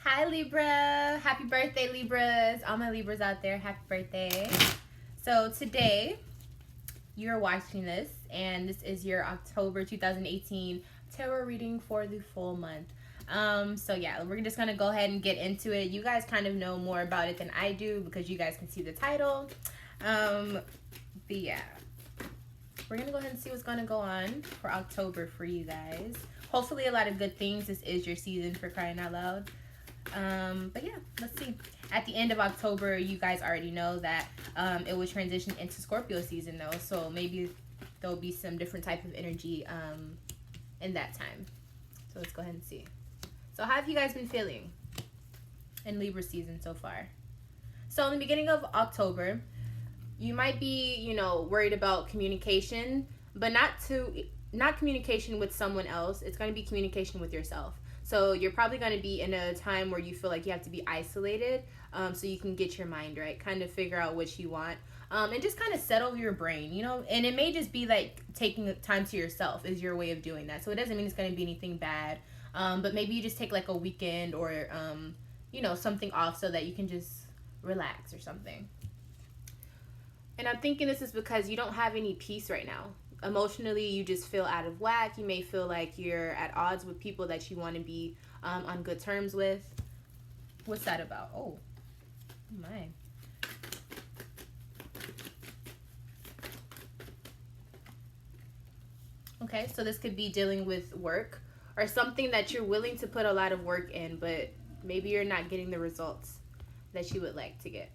Hi Libra! Happy birthday Libras! All my Libras out there, happy birthday. So today, you're watching this, and this is your October 2018 tarot reading for the full month. So yeah, we're just gonna go ahead and get into it. You guys kind of know more about it than I do because you guys can see the title. But yeah, we're gonna go ahead and see what's gonna go on for October for you guys. Hopefully a lot of good things. This is your season, for crying out loud. But yeah, let's see. At the end of October, you guys already know that it will transition into Scorpio season though, so maybe there'll be some different type of energy in that time. So let's go ahead and see. So how have you guys been feeling in Libra season so far? So in the beginning of October, you might be, worried about communication, but not communication with someone else. It's going to be communication with yourself. So you're probably going to be in a time where you feel like you have to be isolated, so you can get your mind right, kind of figure out what you want, and just kind of settle your brain, and it may just be like taking time to yourself is your way of doing that. So it doesn't mean it's going to be anything bad, but maybe you just take like a weekend or, something off so that you can just relax or something. And I'm thinking this is because you don't have any peace right now. Emotionally, you just feel out of whack. You may feel like you're at odds with people that you want to be on good terms with. What's that about? Oh, my. Okay, so this could be dealing with work or something that you're willing to put a lot of work in, but maybe you're not getting the results that you would like to get.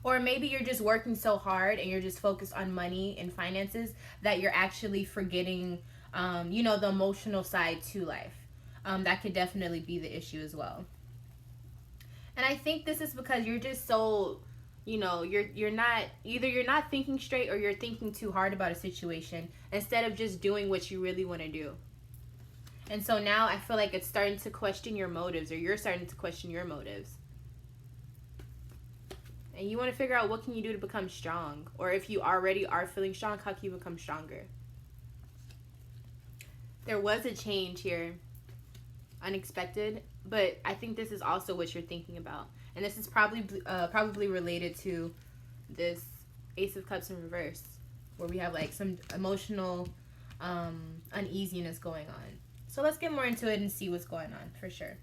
Or maybe you're just working so hard and you're just focused on money and finances that you're actually forgetting, the emotional side to life. That could definitely be the issue as well. And I think this is because you're just so, you're not thinking straight, or you're thinking too hard about a situation instead of just doing what you really want to do. And so now I feel like it's starting to question your motives, or you're starting to question your motives. And you want to figure out what can you do to become strong. Or if you already are feeling strong, how can you become stronger? There was a change here. Unexpected. But I think this is also what you're thinking about. And this is probably related to this Ace of Cups in reverse, where we have like some emotional uneasiness going on. So let's get more into it and see what's going on for sure.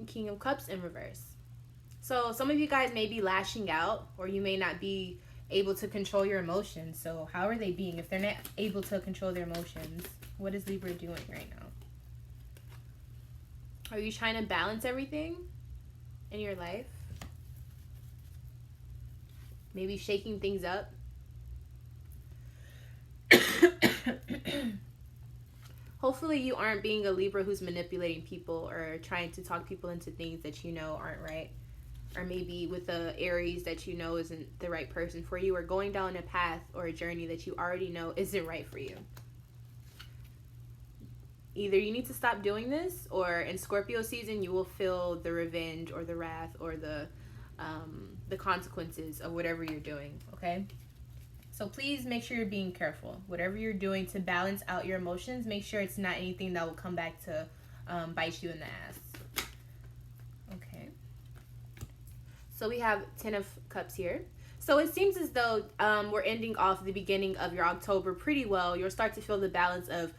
King of Cups in reverse. So some of you guys may be lashing out, or you may not be able to control your emotions. So how are they being? If they're not able to control their emotions, what is Libra doing right now? Are you trying to balance everything in your life? Maybe shaking things up? Hopefully you aren't being a Libra who's manipulating people or trying to talk people into things that aren't right. Or maybe with a Aries that isn't the right person for you, or going down a path or a journey that you already know isn't right for you. Either you need to stop doing this, or in Scorpio season you will feel the revenge or the wrath or the consequences of whatever you're doing, okay? So please make sure you're being careful. Whatever you're doing to balance out your emotions, make sure it's not anything that will come back to bite you in the ass. Okay. So we have 10 of Cups here. So it seems as though we're ending off the beginning of your October pretty well. You'll start to feel the balance of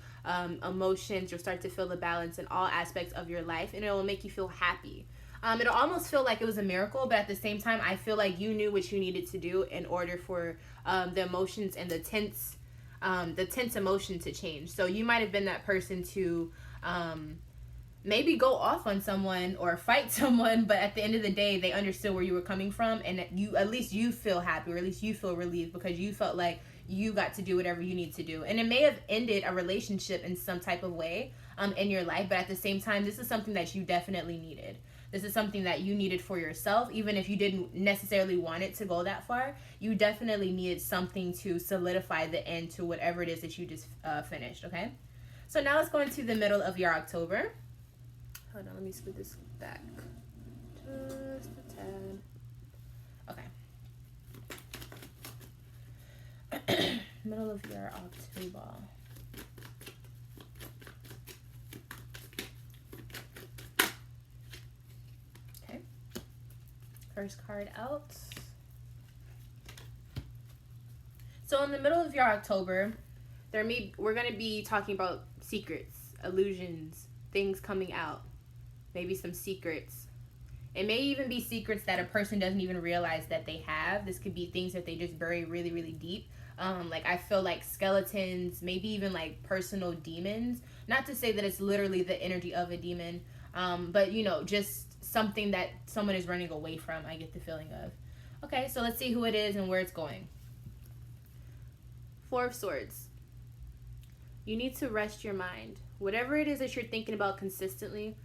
emotions. You'll start to feel the balance in all aspects of your life, and it will make you feel happy. It'll almost feel like it was a miracle, but at the same time, I feel like you knew what you needed to do in order for the emotions and the tense emotion to change. So you might have been that person to maybe go off on someone or fight someone, but at the end of the day, they understood where you were coming from, and at least you feel happy, or at least you feel relieved because you felt like you got to do whatever you need to do. And it may have ended a relationship in some type of way in your life, but at the same time, this is something that you definitely needed. This is something that you needed for yourself. Even if you didn't necessarily want it to go that far, you definitely needed something to solidify the end to whatever it is that you just finished, okay? So now let's go into the middle of your October. Hold on, let me scoot this back just a tad. Okay. Middle of your October. First card out. So in the middle of your October, we're going to be talking about secrets, illusions, things coming out. Maybe some secrets. It may even be secrets that a person doesn't even realize that they have. This could be things that they just bury really, really deep. Like I feel like skeletons, maybe even like personal demons. Not to say that it's literally the energy of a demon, but you know, just something that someone is running away from, I get the feeling of. Okay, so let's see who it is and where it's going. Four of Swords. You need to rest your mind. Whatever it is that you're thinking about consistently,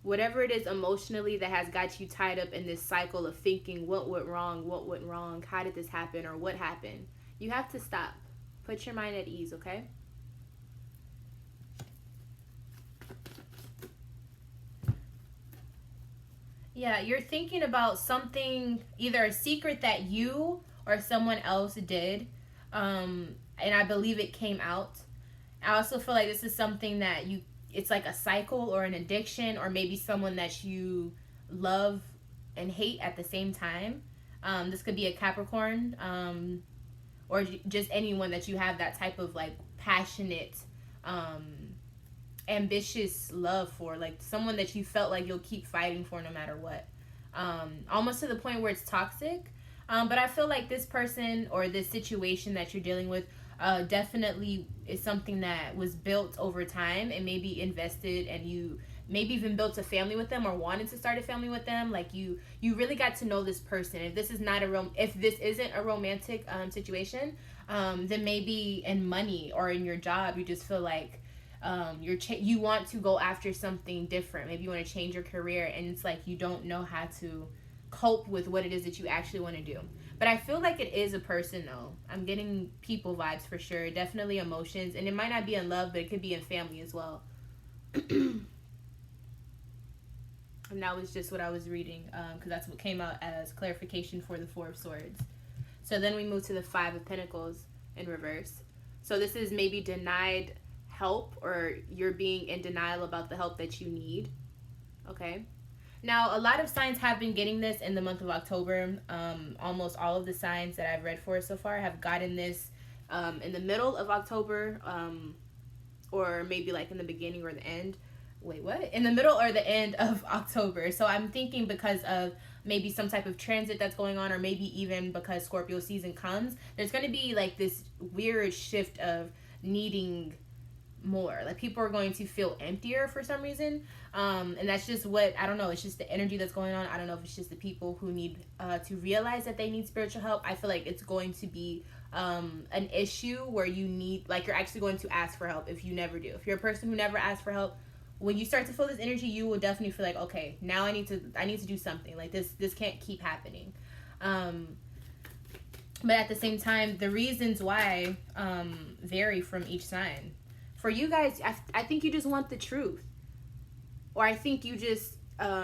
whatever it is emotionally that has got you tied up in this cycle of thinking what went wrong, how did this happen, or what happened, you have to stop. Put your mind at ease, okay? Yeah, you're thinking about something, either a secret that you or someone else did, and I believe it came out. I also feel like this is something that it's like a cycle or an addiction, or maybe someone that you love and hate at the same time. This could be a Capricorn, or just anyone that you have that type of like passionate, ambitious love for, like someone that you felt like you'll keep fighting for no matter what, almost to the point where it's toxic. But I feel like this person or this situation that you're dealing with definitely is something that was built over time and maybe invested, and you maybe even built a family with them or wanted to start a family with them. Like you really got to know this person. If this is not if this isn't a romantic situation, then maybe in money or in your job you just feel like you want to go after something different. Maybe you want to change your career, and it's like you don't know how to cope with what it is that you actually want to do. But I feel like it is a person, though. I'm getting people vibes for sure. Definitely emotions. And it might not be in love, but it could be in family as well. And that was just what I was reading, because that's what came out as clarification for the Four of Swords. So then we move to the Five of Pentacles in reverse. So this is maybe denied help, or you're being in denial about the help that you need. Okay. Now, a lot of signs have been getting this in the month of October. Almost all of the signs that I've read for so far have gotten this in the middle of October, or maybe like in the beginning or the end. Wait, what? In the middle or the end of October. So I'm thinking because of maybe some type of transit that's going on, or maybe even because Scorpio season comes, there's going to be like this weird shift of needing more. Like people are going to feel emptier for some reason, and that's just what, I don't know, it's just the energy that's going on. I don't know if it's just the people who need to realize that they need spiritual help. I feel like it's going to be an issue where you need, like, you're actually going to ask for help if you never do. If you're a person who never asks for help, when you start to feel this energy, you will definitely feel like, okay, now I need to do something. Like this can't keep happening. But at the same time, the reasons why vary from each sign. For you guys, I think you just want the truth. Or I think you just,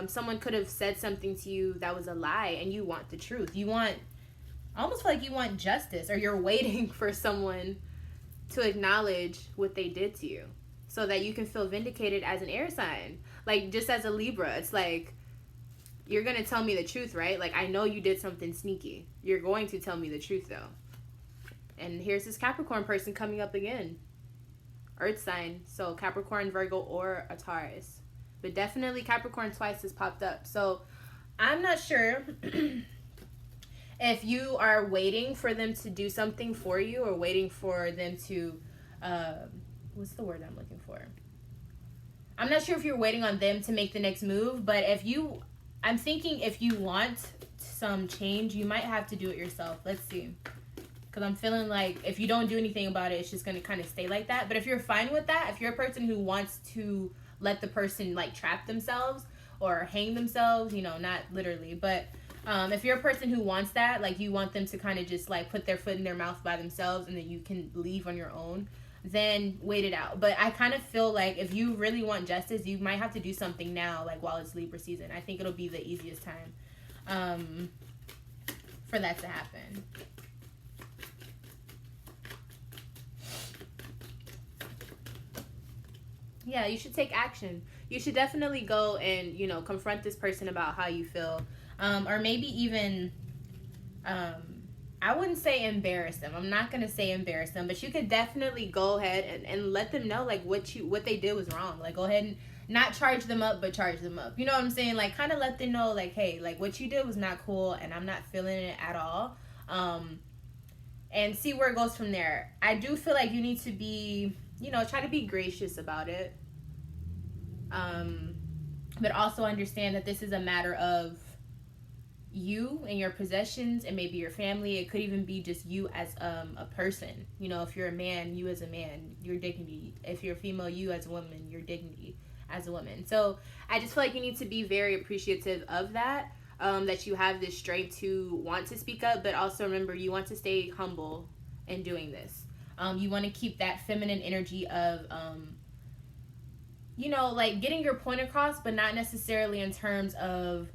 someone could have said something to you that was a lie, and you want the truth. I almost feel like you want justice, or you're waiting for someone to acknowledge what they did to you so that you can feel vindicated as an air sign. Like, just as a Libra, it's like, you're going to tell me the truth, right? Like, I know you did something sneaky. You're going to tell me the truth, though. And here's this Capricorn person coming up again. Earth sign, so Capricorn, Virgo, or a Taurus, but definitely Capricorn twice has popped up. So I'm not sure if you are waiting for them to do something for you, or waiting for them to what's the word I'm looking for? I'm not sure if you're waiting on them to make the next move, but I'm thinking if you want some change, you might have to do it yourself. Let's see. Because I'm feeling like if you don't do anything about it, it's just going to kind of stay like that. But if you're fine with that, if you're a person who wants to let the person like trap themselves or hang themselves, you know, not literally, but if you're a person who wants that, like you want them to kind of just like put their foot in their mouth by themselves and then you can leave on your own, then wait it out. But I kind of feel like if you really want justice, you might have to do something now, like while it's Libra season. I think it'll be the easiest time for that to happen. Yeah, you should take action. You should definitely go and, you know, confront this person about how you feel. or maybe even, I wouldn't say embarrass them. I'm not gonna say embarrass them, but you could definitely go ahead and let them know like what they did was wrong. Like go ahead and not charge them up, but charge them up. You know what I'm saying? Like kind of let them know like, hey, like what you did was not cool, and I'm not feeling it at all. And see where it goes from there. I do feel like you need to be, try to be gracious about it. But also understand that this is a matter of you and your possessions and maybe your family. It could even be just you as a person. If you're a man, you as a man, your dignity. If you're a female, you as a woman, your dignity as a woman. So I just feel like you need to be very appreciative of that. That you have this strength to want to speak up, but also remember you want to stay humble in doing this. You want to keep that feminine energy of, like getting your point across, but not necessarily in terms of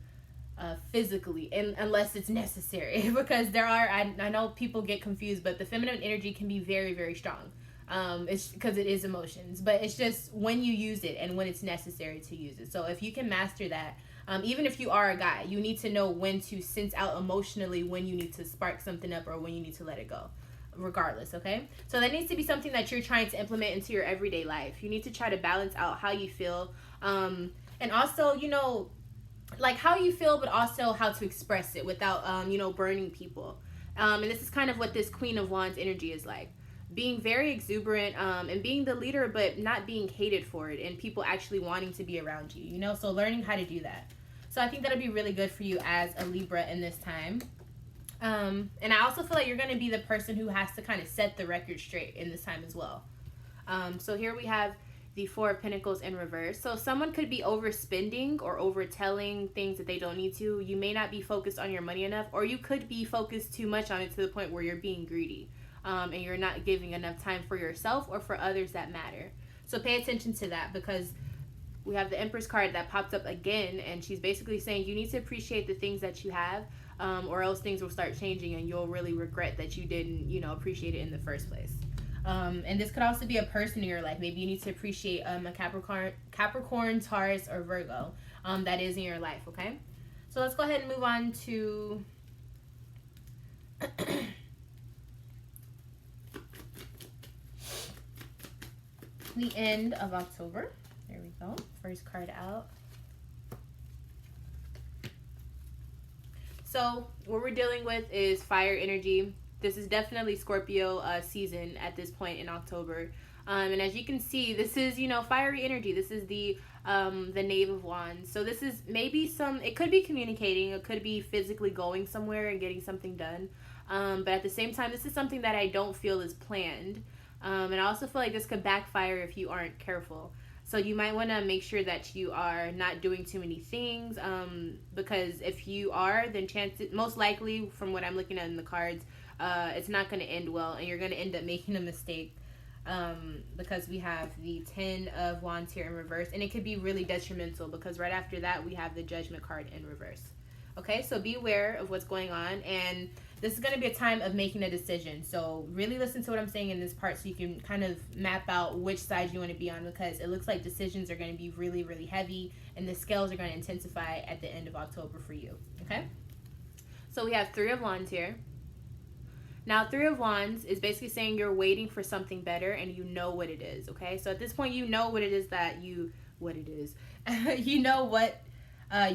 physically, unless it's necessary. Because I know people get confused, but the feminine energy can be very, very strong. It's because it is emotions, but it's just when you use it and when it's necessary to use it. So if you can master that, even if you are a guy, you need to know when to sense out emotionally, when you need to spark something up or when you need to let it go, regardless, okay? So that needs to be something that you're trying to implement into your everyday life. You need to try to balance out how you feel, and also, like how you feel, but also how to express it without, burning people. And this is kind of what this Queen of Wands energy is like. Being very exuberant, and being the leader, but not being hated for it, and people actually wanting to be around you, so learning how to do that. So I think that'll be really good for you as a Libra in this time. And I also feel like you're going to be the person who has to kind of set the record straight in this time as well. So here we have the Four of Pentacles in reverse. So someone could be overspending or overtelling things that they don't need to. You may not be focused on your money enough, or you could be focused too much on it to the point where you're being greedy. And you're not giving enough time for yourself or for others that matter. So pay attention to that, because we have the Empress card that popped up again, and she's basically saying you need to appreciate the things that you have, or else things will start changing and you'll really regret that you didn't, appreciate it in the first place. And this could also be a person in your life. Maybe you need to appreciate a Capricorn, Taurus, or Virgo that is in your life, okay? So let's go ahead and move on to the end of October. There we go. First card out. So what we're dealing with is fire energy. This is definitely Scorpio season at this point in October. And as you can see, this is, fiery energy. This is the Knave of Wands. So this is maybe it could be communicating. It could be physically going somewhere and getting something done. But at the same time, this is something that I don't feel is planned. And I also feel like this could backfire if you aren't careful. So you might want to make sure that you are not doing too many things, because if you are, then most likely, from what I'm looking at in the cards, it's not going to end well, and you're going to end up making a mistake, because we have the Ten of Wands here in reverse, and it could be really detrimental, because right after that we have the Judgment card in reverse. Okay, so be aware of what's going on, and this is going to be a time of making a decision. So really listen to what I'm saying in this part so you can kind of map out which side you want to be on, because it looks like decisions are going to be really, really heavy, and the scales are going to intensify at the end of October for you. Okay, so we have Three of Wands here. Now, Three of Wands is basically saying you're waiting for something better, and you know what it is. Okay, so at this point you know what it is you know what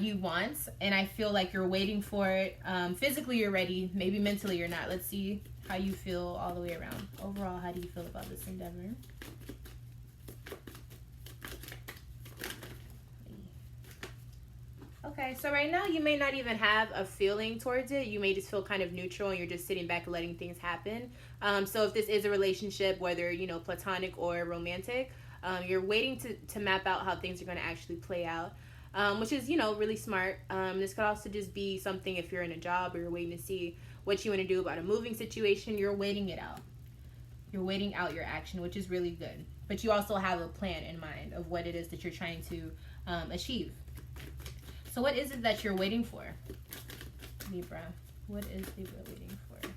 you want, and I feel like you're waiting for it. Physically you're ready, maybe mentally you're not. Let's see how you feel all the way around. Overall, how do you feel about this endeavor? Okay, so right now you may not even have a feeling towards it. You may just feel kind of neutral, and you're just sitting back and letting things happen. So if this is a relationship, whether platonic or romantic, you're waiting to map out how things are going to actually play out. Which is, really smart. This could also just be something if you're in a job, or you're waiting to see what you want to do about a moving situation. You're waiting it out. You're waiting out your action, which is really good. But you also have a plan in mind of what it is that you're trying to achieve. So what is it that you're waiting for, Libra? What is Libra waiting for?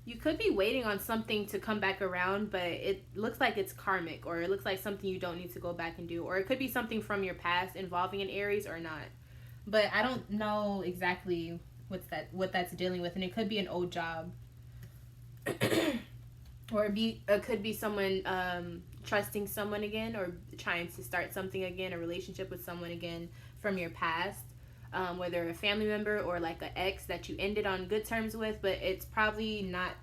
you could be waiting on something to come back around, but it looks like it's karmic, or it looks like something you don't need to go back and do, or it could be something from your past involving an Aries or not. But I don't know exactly what that's dealing with, and it could be an old job, or it could be someone trusting someone again, or trying to start something again, a relationship with someone again from your past. Whether a family member or like an ex that you ended on good terms with, but it's probably not,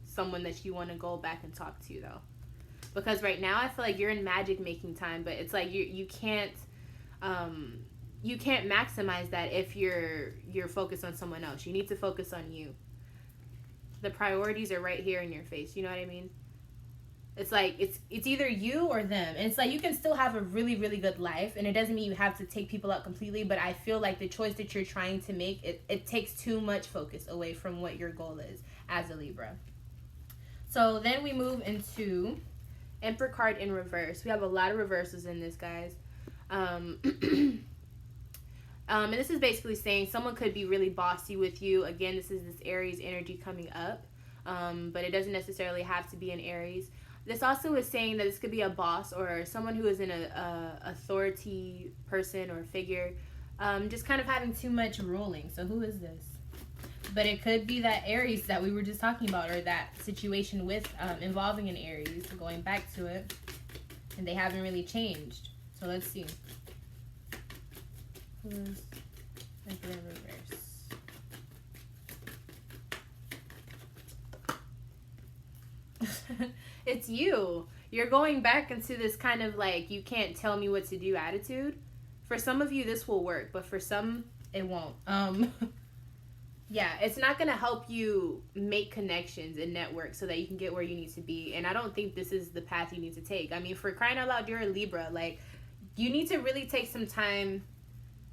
someone that you want to go back and talk to though. Because right now I feel like you're in magic making time, but it's like you can't maximize that if you're focused on someone else. You need to focus on you. The priorities are right here in your face. You know what I mean? It's like it's either you or them, and it's like you can still have a really, really good life, and it doesn't mean you have to take people out completely, but I feel like the choice that you're trying to make, it takes too much focus away from what your goal is as a Libra. So then we move into Emperor card in reverse. We have a lot of reversals in this, guys. And this is basically saying someone could be really bossy with you. Again, this is this Aries energy coming up, but it doesn't necessarily have to be an Aries. This also is saying that this could be a boss or someone who is in a authority person or figure, just kind of having too much ruling. So who is this? But it could be that Aries that we were just talking about, or that situation with involving an Aries, going back to it, and they haven't really changed. So let's see. Who's in reverse? It's you. You're going back into this kind of like, you can't tell me what to do attitude. For some of you, this will work, but for some, it won't. Yeah, it's not going to help you make connections and network so that you can get where you need to be. And I don't think this is the path you need to take. I mean, for crying out loud, you're a Libra. Like, you need to really take some time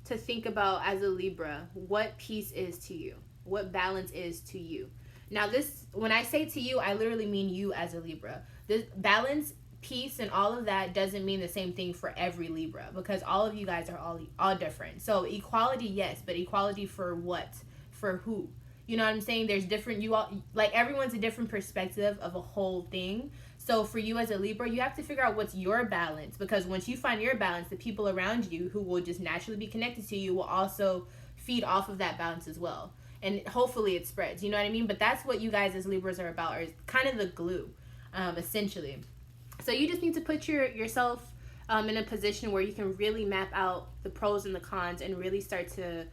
to think about, as a Libra, what peace is to you, what balance is to you. Now, this, when I say to you, I literally mean you as a Libra. This balance, peace, and all of that doesn't mean the same thing for every Libra, because all of you guys are all different. So equality, yes, but equality for what? For who? You know what I'm saying? There's different, everyone's a different perspective of a whole thing. So for you as a Libra, you have to figure out what's your balance, because once you find your balance, the people around you who will just naturally be connected to you will also feed off of that balance as well. And hopefully it spreads, you know what I mean? But that's what you guys as Libras are about, or kind of the glue, essentially. So you just need to put yourself in a position where you can really map out the pros and the cons and really start to,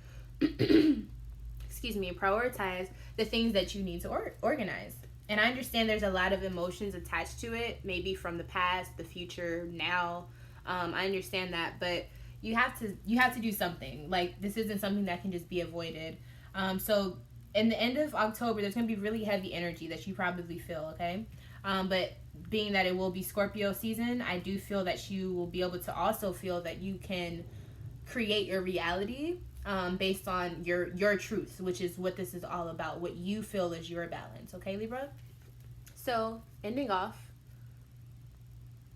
prioritize the things that you need to organize. And I understand there's a lot of emotions attached to it, maybe from the past, the future, now. I understand that, but you have to do something. Like, this isn't something that can just be avoided. So in the end of October, there's going to be really heavy energy that you probably feel, okay? But being that it will be Scorpio season, I do feel that you will be able to also feel that you can create your reality based on your truth, which is what this is all about, what you feel is your balance, okay, Libra? So, ending off,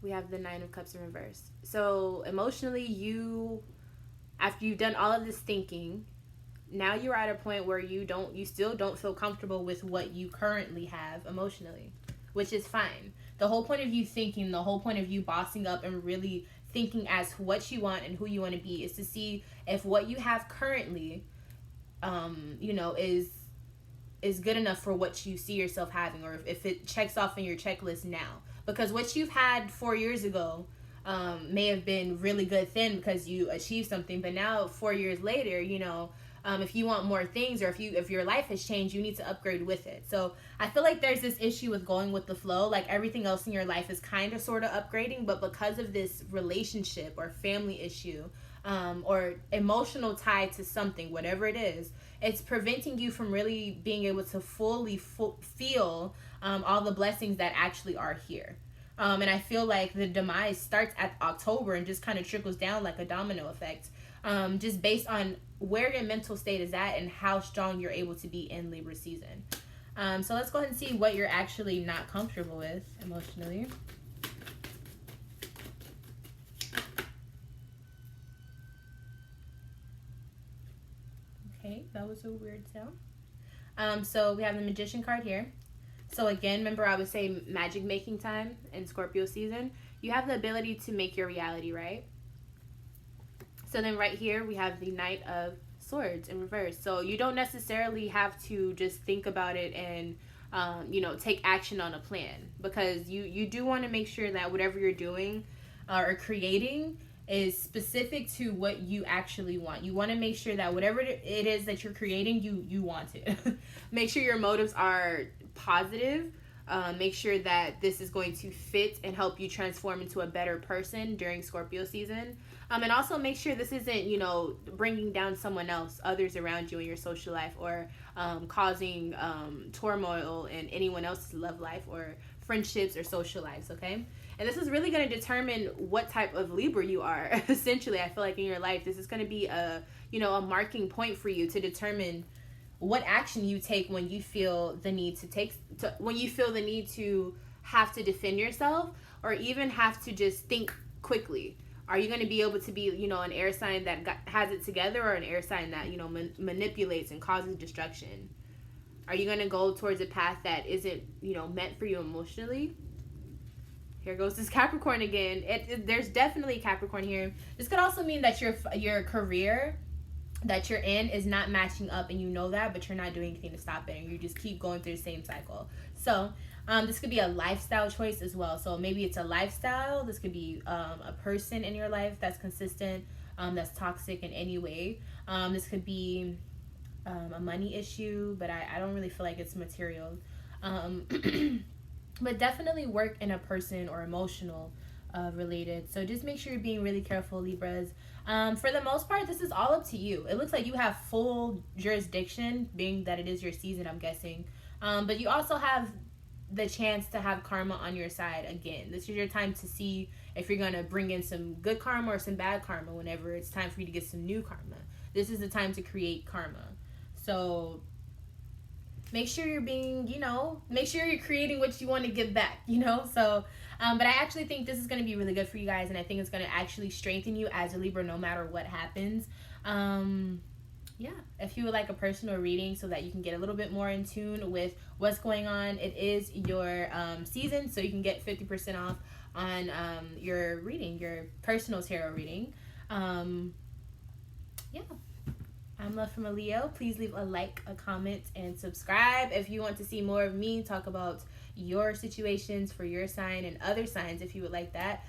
we have the Nine of Cups in reverse. So, emotionally, after you've done all of this thinking, now you're at a point where you still don't feel comfortable with what you currently have emotionally, which is fine. The whole point of you thinking, the whole point of you bossing up and really thinking as what you want and who you want to be is to see if what you have currently, is good enough for what you see yourself having, or if it checks off in your checklist now. Because what you've had 4 years ago may have been really good then because you achieved something, but now 4 years later, if you want more things, or if your life has changed, you need to upgrade with it. So I feel like there's this issue with going with the flow. Like, everything else in your life is kind of sort of upgrading, but because of this relationship or family issue, or emotional tie to something, whatever it is, it's preventing you from really being able to fully feel all the blessings that actually are here. And I feel like the demise starts at October and just kind of trickles down like a domino effect, just based on where your mental state is at and how strong you're able to be in Libra season. So let's go ahead and see what you're actually not comfortable with emotionally. Okay, that was a weird sound. So we have the Magician card here. So again, remember I would say magic making time in Scorpio season. You have the ability to make your reality, right? So then right here we have the Knight of Swords in reverse. So you don't necessarily have to just think about it and take action on a plan, because you do want to make sure that whatever you're doing or creating is specific to what you actually want. You want to make sure that whatever it is that you're creating, you want it. Make sure your motives are positive. Make sure that this is going to fit and help you transform into a better person during Scorpio season. And also make sure this isn't, bringing down someone else, others around you in your social life, or causing turmoil in anyone else's love life or friendships or social lives, okay? And this is really going to determine what type of Libra you are. Essentially, I feel like in your life, this is going to be a marking point for you to determine what action you take when you feel the need to have to defend yourself, or even have to just think quickly. Are you going to be able to be, an air sign that has it together, or an air sign that, manipulates and causes destruction? Are you going to go towards a path that isn't, meant for you emotionally? Here goes this Capricorn again. There's definitely Capricorn here. This could also mean that your career that you're in is not matching up, and you know that, but you're not doing anything to stop it, and you just keep going through the same cycle. So this could be a lifestyle choice as well. So maybe it's a lifestyle. This could be a person in your life that's consistent, that's toxic in any way. This could be a money issue, but I don't really feel like it's material. But definitely work in a person or emotional related. So just make sure you're being really careful, Libras. For the most part, this is all up to you. It looks like you have full jurisdiction, being that it is your season, I'm guessing. But you also have the chance to have karma on your side again. This is your time to see if you're going to bring in some good karma or some bad karma whenever it's time for you to get some new karma. This is the time to create karma. So make sure you're being, make sure you're creating what you want to give back, So, but I actually think this is going to be really good for you guys, and I think it's going to actually strengthen you as a Libra no matter what happens. Yeah, if you would like a personal reading so that you can get a little bit more in tune with what's going on, it is your season, so you can get 50% off on your reading, your personal tarot reading. Yeah. I'm Love from a Leo. Please leave a like, a comment, and subscribe if you want to see more of me talk about your situations for your sign and other signs if you would like that.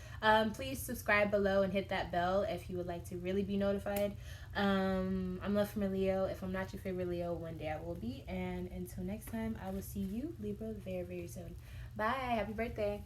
Please subscribe below and hit that bell if you would like to really be notified. I'm Love from a Leo. If I'm not your favorite Leo, one day I will be. And until next time, I will see you, Libra, very, very soon. Bye. Happy birthday.